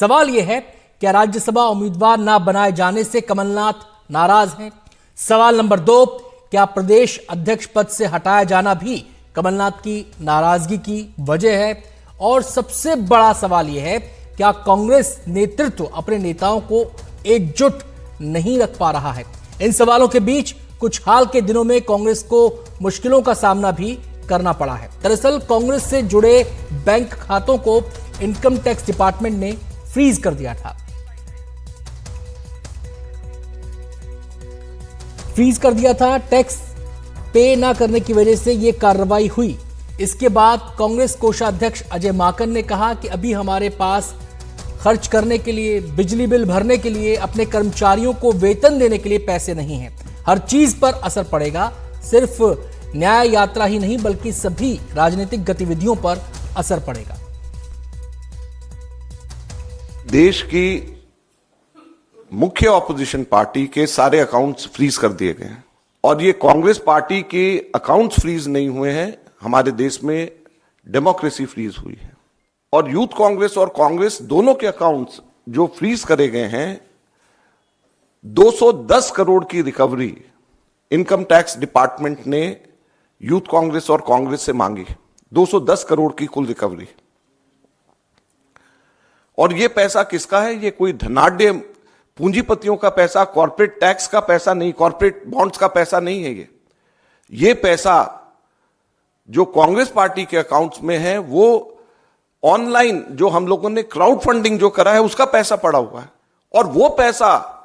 सवाल यह है, क्या राज्यसभा उम्मीदवार ना बनाए जाने से कमलनाथ नाराज हैं? सवाल नंबर 2, क्या प्रदेश अध्यक्ष पद से हटाया जाना भी कमलनाथ की नाराजगी की वजह है? और सबसे बड़ा सवाल यह है, क्या कांग्रेस नेतृत्व अपने नेताओं को एकजुट नहीं रख पा रहा है? इन सवालों के बीच कुछ हाल के दिनों में कांग्रेस को मुश्किलों का सामना भी करना पड़ा है। दरअसल कांग्रेस से जुड़े बैंक खातों को इनकम टैक्स डिपार्टमेंट ने फ्रीज कर दिया था। टैक्स पे ना करने की वजह से यह कार्रवाई हुई। इसके बाद कांग्रेस कोषाध्यक्ष अजय माकन ने कहा कि अभी हमारे पास खर्च करने के लिए, बिजली बिल भरने के लिए, अपने कर्मचारियों को वेतन देने के लिए पैसे नहीं हैं। हर चीज पर असर पड़ेगा, सिर्फ न्याय यात्रा ही नहीं बल्कि सभी राजनीतिक गतिविधियों पर असर पड़ेगा। देश की मुख्य ऑपोजिशन पार्टी के सारे अकाउंट्स फ्रीज कर दिए गए हैं और ये कांग्रेस पार्टी के अकाउंट्स फ्रीज नहीं हुए हैं, हमारे देश में डेमोक्रेसी फ्रीज हुई है। और यूथ कांग्रेस और कांग्रेस दोनों के अकाउंट्स जो फ्रीज करे गए हैं, 210 करोड़ की रिकवरी इनकम टैक्स डिपार्टमेंट ने यूथ कांग्रेस और कांग्रेस से मांगी। 210 करोड़ की कुल रिकवरी। और यह पैसा किसका है? यह कोई धनाढ्य पूंजीपतियों का पैसा, कॉर्पोरेट टैक्स का पैसा नहीं, कॉर्पोरेट बॉन्ड्स का पैसा नहीं है। ये पैसा जो कांग्रेस पार्टी के अकाउंट्स में है वो ऑनलाइन जो हम लोगों ने क्राउड फंडिंग जो करा है उसका पैसा पड़ा हुआ है और वो पैसा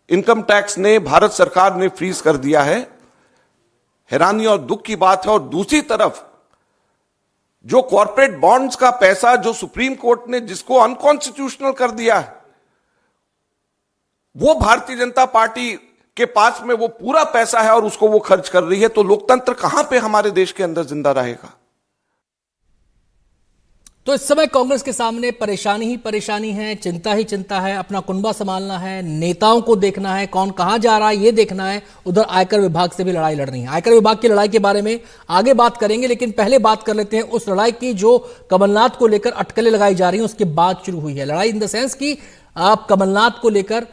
इनकम टैक्स ने, भारत सरकार ने फ्रीज कर दिया है। हैरानी और दुख की बात है। और दूसरी तरफ जो कॉर्पोरेट बॉन्ड्स का पैसा जो सुप्रीम कोर्ट ने जिसको अनकॉन्स्टिट्यूशनल कर दिया है, वो भारतीय जनता पार्टी के पास में वो पूरा पैसा है और उसको वो खर्च कर रही है। तो लोकतंत्र कहां पे हमारे देश के अंदर जिंदा रहेगा? तो इस समय कांग्रेस के सामने परेशानी ही परेशानी है, चिंता ही चिंता है। अपना कुनबा संभालना है, नेताओं को देखना है, कौन कहां जा रहा है ये देखना है। उधर आयकर विभाग से भी लड़ाई लड़ रही है। आयकर विभाग की लड़ाई के बारे में आगे बात करेंगे, लेकिन पहले बात कर लेते हैं उस लड़ाई की जो कमलनाथ को लेकर अटकलें लगाई जा रही हैं उसके बाद शुरू हुई है। लड़ाई इन द सेंस कि आप कमलनाथ को लेकर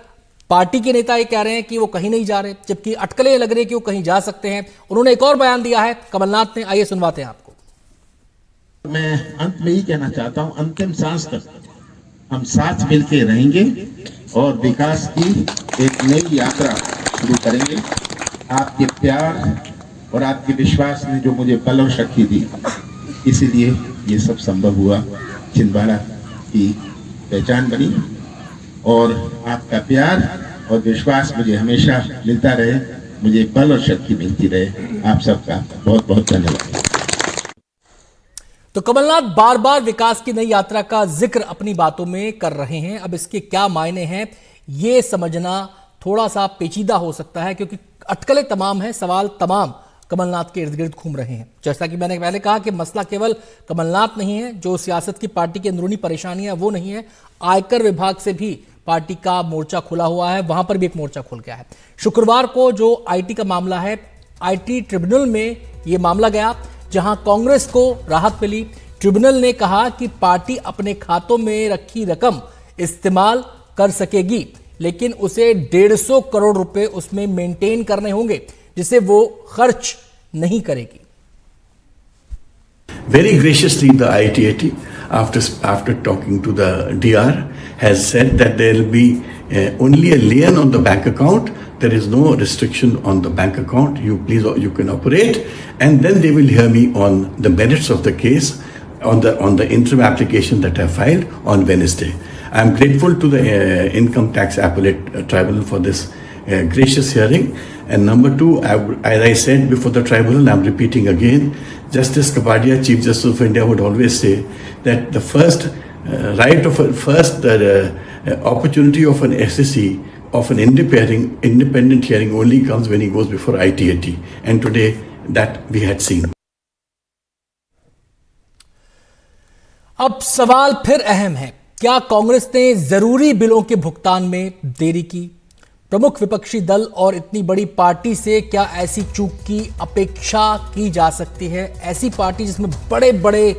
पार्टी के नेता ये कह रहे हैं कि वो कहीं नहीं जा रहे, जबकि अटकलें लग रही है कि वो कहीं जा सकते हैं। उन्होंने एक और बयान दिया है कमलनाथ ने, आइए सुनवाते हैं आपको। मैं अंत में ही कहना चाहता हूं, अंतिम सांस तक हम साथ मिलकर रहेंगे और विकास की एक नई यात्रा शुरू करेंगे। आपके प्यार और आपके विश्वास ने जो मुझे बल और शक्ति दी, इसीलिए ये सब संभव हुआ। छिंदवाड़ा की पहचान बनी और आपका प्यार और विश्वास मुझे हमेशा मिलता रहे, मुझे बल और शक्ति मिलती रहे। आप सबका बहुत बहुत धन्यवाद। तो कमलनाथ बार बार विकास की नई यात्रा का जिक्र अपनी बातों में कर रहे हैं। अब इसके क्या मायने हैं ये समझना थोड़ा सा पेचीदा हो सकता है, क्योंकि अटकलें तमाम हैं, सवाल तमाम कमलनाथ के इर्द गिर्द घूम रहे हैं। जैसा कि मैंने पहले कहा कि मसला केवल कमलनाथ नहीं है, जो सियासत की पार्टी की अंदरूनी परेशानियां वो नहीं है, आयकर विभाग से भी पार्टी का मोर्चा खुला हुआ है, वहां पर भी एक मोर्चा खुल गया है। शुक्रवार को जो आईटी का मामला है, आईटी ट्रिब्यूनल में यह मामला गया, जहां कांग्रेस को राहत मिली। ट्रिब्यूनल ने कहा कि पार्टी अपने खातों में रखी रकम इस्तेमाल कर सकेगी, लेकिन उसे 150 करोड़ रुपए उसमें मेंटेन करने होंगे, जिसे वो खर्च नहीं करेगी। Very graciously, the ITAT, after talking to the DR, has said that there will be only a lien on the bank account. There is no restriction on the bank account. You can operate, and then they will hear me on the merits of the case on the interim application that I filed on Wednesday. I am grateful to the Income Tax Appellate Tribunal for this gracious hearing. And number two, as I said before the tribunal, I am repeating again, Justice Kapadia, Chief Justice of India, would always say that the first opportunity of an SSC, of an independent hearing only comes when he goes before ITAT. And today that we had seen. अब सवाल फिर अहम है, क्या कांग्रेस ने जरूरी बिलों के भुगतान में देरी की? प्रमुख विपक्षी दल और इतनी बड़ी पार्टी से क्या ऐसी चूक की अपेक्षा की जा सकती है? ऐसी पार्टी जिसमें बड़े बड़े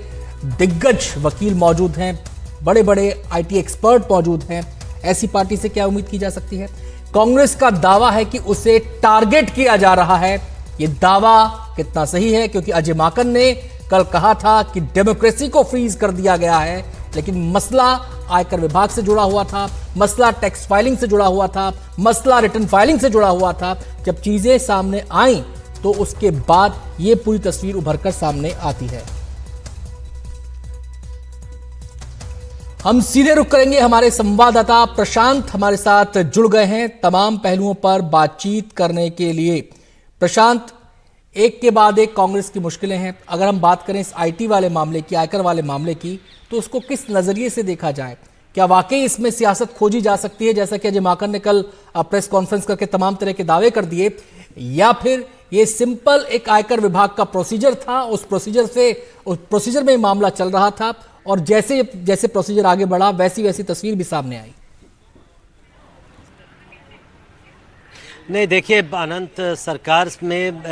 दिग्गज वकील मौजूद हैं, बड़े बड़े आईटी एक्सपर्ट मौजूद हैं, ऐसी पार्टी से क्या उम्मीद की जा सकती है? कांग्रेस का दावा है कि उसे टारगेट किया जा रहा है। यह दावा कितना सही है? क्योंकि अजय माकन ने कल कहा था कि डेमोक्रेसी को फ्रीज कर दिया गया है, लेकिन मसला आयकर विभाग से जुड़ा हुआ था, मसला टैक्स फाइलिंग से जुड़ा हुआ था, मसला रिटर्न फाइलिंग से जुड़ा हुआ था। जब चीजें सामने आई तो उसके बाद यह पूरी तस्वीर उभरकर सामने आती है। हम सीधे रुख करेंगे, हमारे संवाददाता प्रशांत हमारे साथ जुड़ गए हैं तमाम पहलुओं पर बातचीत करने के लिए। प्रशांत, एक के बाद एक कांग्रेस की मुश्किलें हैं। अगर हम बात करें इस आईटी वाले मामले की, आयकर वाले मामले की, तो उसको किस नजरिए से देखा जाए? क्या वाकई इसमें सियासत खोजी जा सकती है, जैसा कि अजय माकन ने कल प्रेस कॉन्फ्रेंस करके तमाम तरह के दावे कर दिए, या फिर ये सिंपल एक आयकर विभाग का प्रोसीजर था, उस प्रोसीजर में मामला चल रहा था और जैसे जैसे प्रोसीजर आगे बढ़ा वैसी वैसी तस्वीर भी सामने आई? नहीं, देखिए अनंत, सरकार में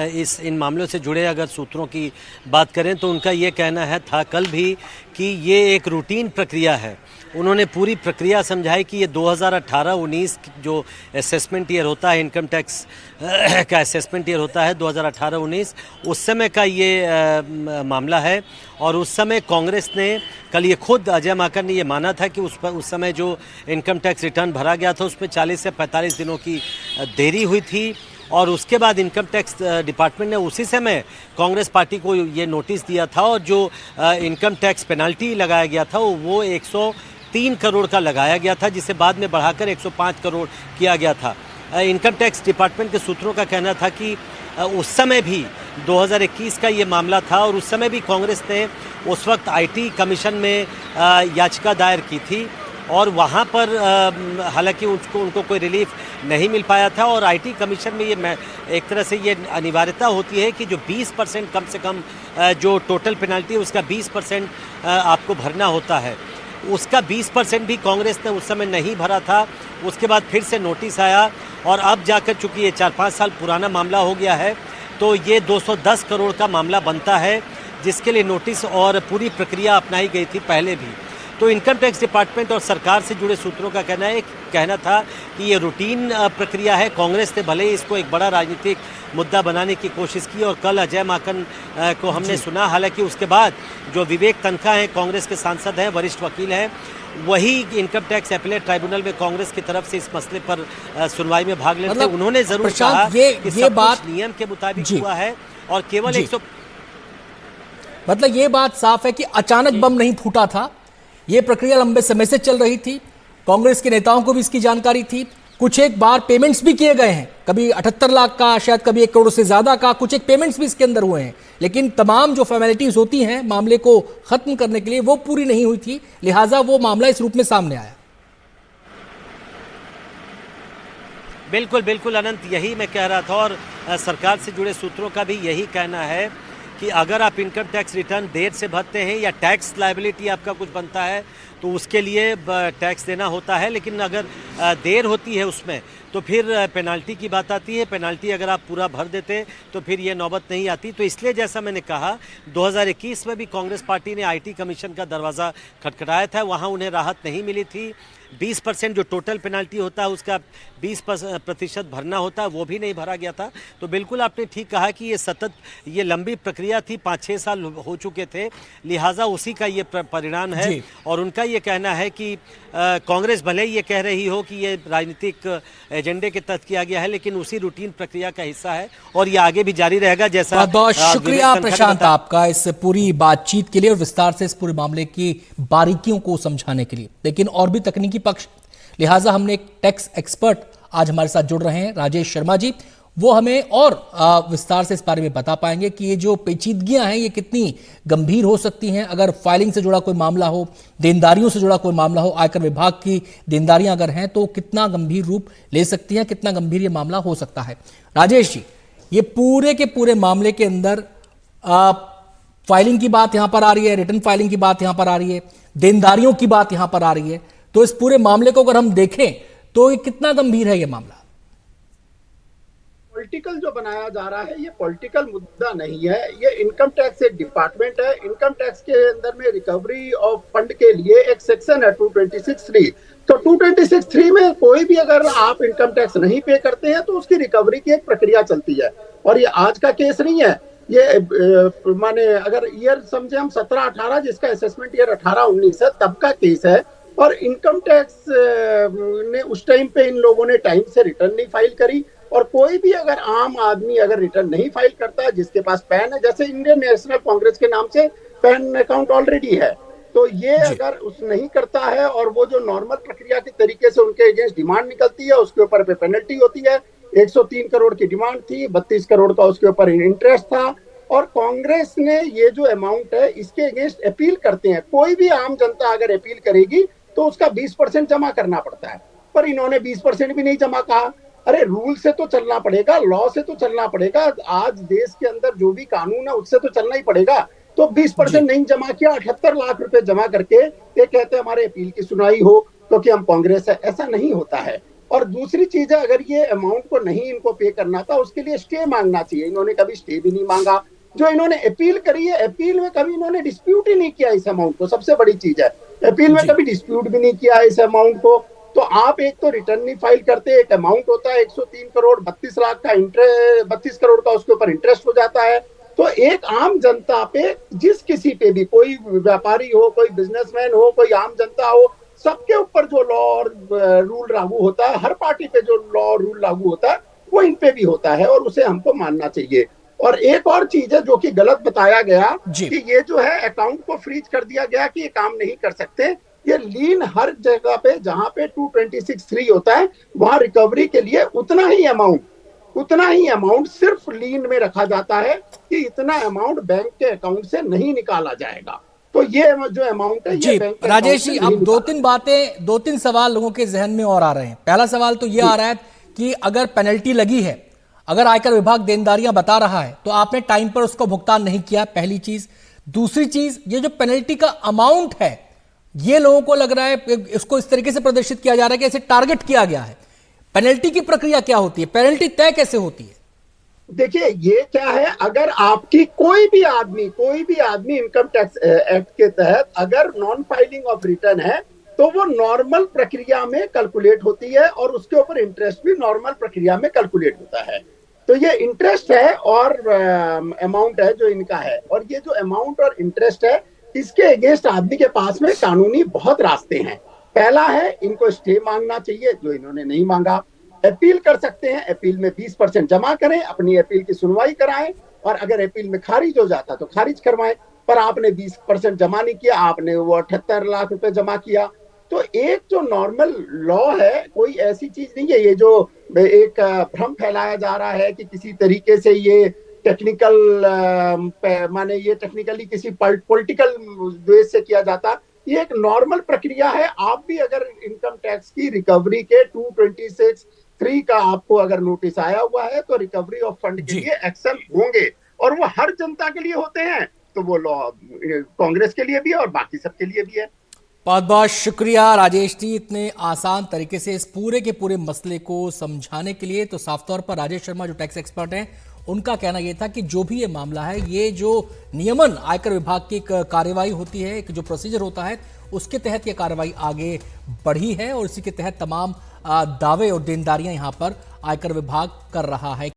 इन मामलों से जुड़े अगर सूत्रों की बात करें तो उनका ये कहना था कल भी कि ये एक रूटीन प्रक्रिया है। उन्होंने पूरी प्रक्रिया समझाई कि ये 2018-19 जो असेसमेंट ईयर होता है, इनकम टैक्स का असेसमेंट ईयर होता है 2018-19, उस समय का ये मामला है। और उस समय कांग्रेस ने कल ये खुद अजय माकन ने ये माना था कि उस समय जो इनकम टैक्स रिटर्न भरा गया था उसमें 40 से 45 दिनों की देरी हुई थी। और उसके बाद इनकम टैक्स डिपार्टमेंट ने उसी समय कांग्रेस पार्टी को ये नोटिस दिया था और जो इनकम टैक्स पेनल्टी लगाया गया था वो 103 करोड़ का लगाया गया था, जिसे बाद में बढ़ाकर 105 करोड़ किया गया था। इनकम टैक्स डिपार्टमेंट के सूत्रों का कहना था कि उस समय भी 2021 का ये मामला था और उस समय भी कांग्रेस ने उस वक्त आईटी कमीशन में याचिका दायर की थी और वहाँ पर हालांकि उनको कोई रिलीफ नहीं मिल पाया था। और आईटी कमीशन में ये एक तरह से ये अनिवार्यता होती है कि जो 20% कम से कम जो टोटल पेनल्टी है उसका 20% आपको भरना होता है। उसका 20% भी कांग्रेस ने उस समय नहीं भरा था। उसके बाद फिर से नोटिस आया और अब जाकर चूँकि ये 4-5 साल पुराना मामला हो गया है तो ये 210 करोड़ का मामला बनता है, जिसके लिए नोटिस और पूरी प्रक्रिया अपनाई गई थी पहले भी। तो इनकम टैक्स डिपार्टमेंट और सरकार से जुड़े सूत्रों का कहना था कि ये रूटीन प्रक्रिया है। कांग्रेस ने भले ही इसको एक बड़ा राजनीतिक मुद्दा बनाने की कोशिश की और कल अजय माकन को हमने सुना। हालांकि उसके बाद जो विवेक तनखा हैं, कांग्रेस के सांसद हैं, वरिष्ठ वकील हैं, वही इनकम टैक्स अपीलेट ट्राइब्यूनल में कांग्रेस की तरफ से इस मसले पर सुनवाई में भाग लेते। उन्होंने जरूर कहा कि सब कुछ नियम के मुताबिक हुआ है और केवल 100। मतलब ये बात साफ है कि अचानक बम नहीं फूटा था, ये प्रक्रिया लंबे समय से चल रही थी। कांग्रेस के नेताओं को भी इसकी जानकारी थी। कुछ एक बार पेमेंट्स भी किए गए हैं, कभी 78 लाख का, शायद कभी 1 करोड़ से ज्यादा का, कुछ एक पेमेंट्स भी इसके अंदर हुए हैं। लेकिन तमाम जो फॉर्मेलिटीज होती हैं मामले को खत्म करने के लिए वो पूरी नहीं हुई थी, लिहाजा वो मामला इस रूप में सामने आया। बिल्कुल बिल्कुल अनंत, यही मैं कह रहा था और सरकार से जुड़े सूत्रों का भी यही कहना है कि अगर आप इनकम टैक्स रिटर्न देर से भरते हैं या टैक्स लायबिलिटी आपका कुछ बनता है तो उसके लिए टैक्स देना होता है, लेकिन अगर देर होती है उसमें तो फिर पेनाल्टी की बात आती है। पेनाल्टी अगर आप पूरा भर देते तो फिर ये नौबत नहीं आती। तो इसलिए जैसा मैंने कहा 2021 में भी कांग्रेस पार्टी ने आईटी कमीशन का दरवाज़ा खटखटाया था, वहाँ उन्हें राहत नहीं मिली थी। 20% जो टोटल पेनाल्टी होता है उसका 20% भरना होता है, वो भी नहीं भरा गया था। तो बिल्कुल आपने ठीक कहा कि ये लंबी प्रक्रिया थी, 5-6 साल हो चुके थे, लिहाजा उसी का ये परिणाम है। और उनका ये कहना है कि कांग्रेस भले ही ये कह रही हो कि ये राजनीतिक एजेंडे के तहत किया गया है, लेकिन उसी रूटीन प्रक्रिया का हिस्सा है और ये आगे भी जारी रहेगा। जैसा बहुत बहुत शुक्रिया प्रशांत आपका इस पूरी बातचीत के लिए और विस्तार से इस पूरे मामले की बारीकियों को समझाने के लिए। लेकिन और भी तकनीकी पक्ष, लिहाजा हमने एक टैक्स एक्सपर्ट आज हमारे साथ जुड़ रहे हैं, राजेश शर्मा जी। वो हमें और विस्तार से इस बारे में बता पाएंगे कि ये जो पेचीदगियां हैं ये कितनी गंभीर हो सकती हैं। अगर फाइलिंग से जुड़ा कोई मामला हो, देनदारियों से जुड़ा कोई मामला हो, आयकर विभाग की देनदारियां अगर हैं तो कितना गंभीर रूप ले सकती हैं, कितना गंभीर ये मामला हो सकता है। राजेश जी, ये पूरे के पूरे मामले के अंदर फाइलिंग की बात यहां पर आ रही है, रिटर्न फाइलिंग की बात यहां पर आ रही है, देनदारियों की बात यहां पर आ रही है, तो इस पूरे मामले को अगर हम देखें तो ये कितना गंभीर है ये मामला? पॉलिटिकल जो बनाया जा रहा है, ये पॉलिटिकल मुद्दा नहीं है। ये इनकम टैक्स एक डिपार्टमेंट है। इनकम टैक्स के अंदर में रिकवरी ऑफ फंड के लिए एक सेक्शन है 226(3). तो 226(3) में कोई भी अगर आप इनकम टैक्स नहीं पे करते हैं तो उसकी रिकवरी की एक प्रक्रिया चलती है। और ये आज का केस नहीं है, ये माने अगर ईयर समझे हम 17-18, जिसका असेसमेंट ईयर 18-19 है, तब का केस है। और इनकम टैक्स ने उस टाइम पे इन लोगों ने टाइम से रिटर्न नहीं फाइल करी। और कोई भी अगर आम आदमी अगर रिटर्न नहीं फाइल करता है, जिसके पास पैन है, जैसे इंडियन नेशनल कांग्रेस के नाम से पैन अकाउंट ऑलरेडी है, तो ये अगर उस नहीं करता है और वो जो नॉर्मल प्रक्रिया के तरीके से उनके अगेंस्ट डिमांड निकलती है, उसके ऊपर पे पेनल्टी होती है। 103 करोड़ की डिमांड थी, 32 करोड़ का उसके ऊपर इंटरेस्ट था। और कांग्रेस ने ये जो अमाउंट है इसके अगेंस्ट अपील करते हैं। कोई भी आम जनता अगर अपील करेगी तो उसका 20% जमा करना पड़ता है, पर इन्होंने 20% भी नहीं जमा कहा। अरे रूल से तो चलना पड़ेगा, लॉ से तो चलना पड़ेगा। आज देश के अंदर जो भी कानून है उससे तो चलना ही पड़ेगा। तो 20% नहीं जमा किया, 78 लाख रुपए जमा करके ये कहते हैं हमारे अपील की सुनवाई हो क्योंकि हम कांग्रेस है। ऐसा नहीं होता है। और दूसरी चीज है, अगर ये अमाउंट को नहीं इनको पे करना था, उसके लिए स्टे मांगना चाहिए। इन्होंने कभी स्टे भी नहीं मांगा। जो इन्होंने अपील करी है, अपील में कभी इन्होंने डिस्प्यूट ही नहीं किया इस अमाउंट को। सबसे बड़ी चीज है, अपील में कभी डिस्प्यूट भी नहीं किया इस अमाउंट को। तो आप एक तो रिटर्न नहीं फाइल करते, एक अमाउंट होता है 103 करोड़, 32 लाख का इंटरेस्ट, 32 करोड़ का उसके ऊपर इंटरेस्ट हो जाता है। तो एक आम जनता पे, जिस किसी पे भी, कोई व्यापारी हो, कोई बिजनेसमैन हो, कोई आम जनता हो, सबके ऊपर जो लॉ और रूल लागू होता है, हर पार्टी पे जो लॉ और रूल लागू होता है वो इन पे भी होता है और उसे हमको मानना चाहिए। और एक और चीज है जो कि गलत बताया गया कि ये जो है अकाउंट को फ्रीज कर दिया गया कि ये काम नहीं कर सकते। ये लीन हर जगह पे जहां पे 226(3) होता है वहां रिकवरी के लिए उतना ही अमाउंट सिर्फ लीन में रखा जाता है कि इतना अमाउंट बैंक के अकाउंट से नहीं निकाला जाएगा। तो ये जो अमाउंट है ये बैंक के राजेश जी, अब दो तीन सवाल लोगों के जहन में और आ रहे हैं। पहला सवाल तो ये आ रहा है कि अगर पेनल्टी लगी है, अगर आयकर विभाग देनदारियां बता रहा है तो आपने टाइम पर उसको भुगतान नहीं किया, पहली चीज। दूसरी चीज, ये जो पेनल्टी का अमाउंट है, ये लोगों को लग रहा है इसको इस तरीके से प्रदर्शित किया जा रहा है कि ऐसे टारगेट किया गया है। पेनल्टी की प्रक्रिया क्या होती है, पेनल्टी तय कैसे होती है? देखिए, ये क्या है, अगर आपकी कोई भी आदमी इनकम टैक्स एक्ट के तहत अगर नॉन फाइलिंग ऑफ रिटर्न है तो वो नॉर्मल प्रक्रिया में कैलकुलेट होती है और उसके ऊपर इंटरेस्ट भी नॉर्मल प्रक्रिया में कैलकुलेट होता है। तो ये इंटरेस्ट है और अमाउंट है जो इनका है। और ये जो अमाउंट और इंटरेस्ट है, इसके अगेंस्ट आदमी के पास में कानूनी बहुत रास्ते हैं। पहला है, इनको स्टे मांगना चाहिए, जो इन्होंने नहीं मांगा। अपील कर सकते हैं, अपील में 20% जमा करें, अपनी अपील की सुनवाई कराएं और अगर अपील में खारिज हो जाता तो खारिज करवाएं। पर आपने 20% जमा नहीं किया, आपने वो 78 लाख रुपए जमा किया। तो एक जो नॉर्मल लॉ है, कोई ऐसी चीज नहीं है। ये जो एक भ्रम फैलाया जा रहा है कि किसी तरीके से ये माने ये टेक्निकली किसी पॉलिटिकल बेस से किया जाता, ये एक नॉर्मल प्रक्रिया है। आप भी अगर इनकम टैक्स की रिकवरी के 226(3) का आपको अगर नोटिस आया हुआ है तो रिकवरी ऑफ फंड के लिए एक्शन होंगे और वो हर जनता के लिए होते हैं। तो वो लॉ कांग्रेस के लिए भी है और बाकी सबके लिए भी है। बहुत बहुत शुक्रिया राजेश जी, इतने आसान तरीके से इस पूरे के पूरे मसले को समझाने के लिए। तो साफ तौर पर राजेश शर्मा जो टैक्स एक्सपर्ट हैं, उनका कहना यह था कि जो भी ये मामला है, ये जो नियमन आयकर विभाग की कार्रवाई होती है, एक जो प्रोसीजर होता है, उसके तहत ये कार्रवाई आगे बढ़ी है और इसी के तहत तमाम दावे और देनदारियां यहां पर आयकर विभाग कर रहा है।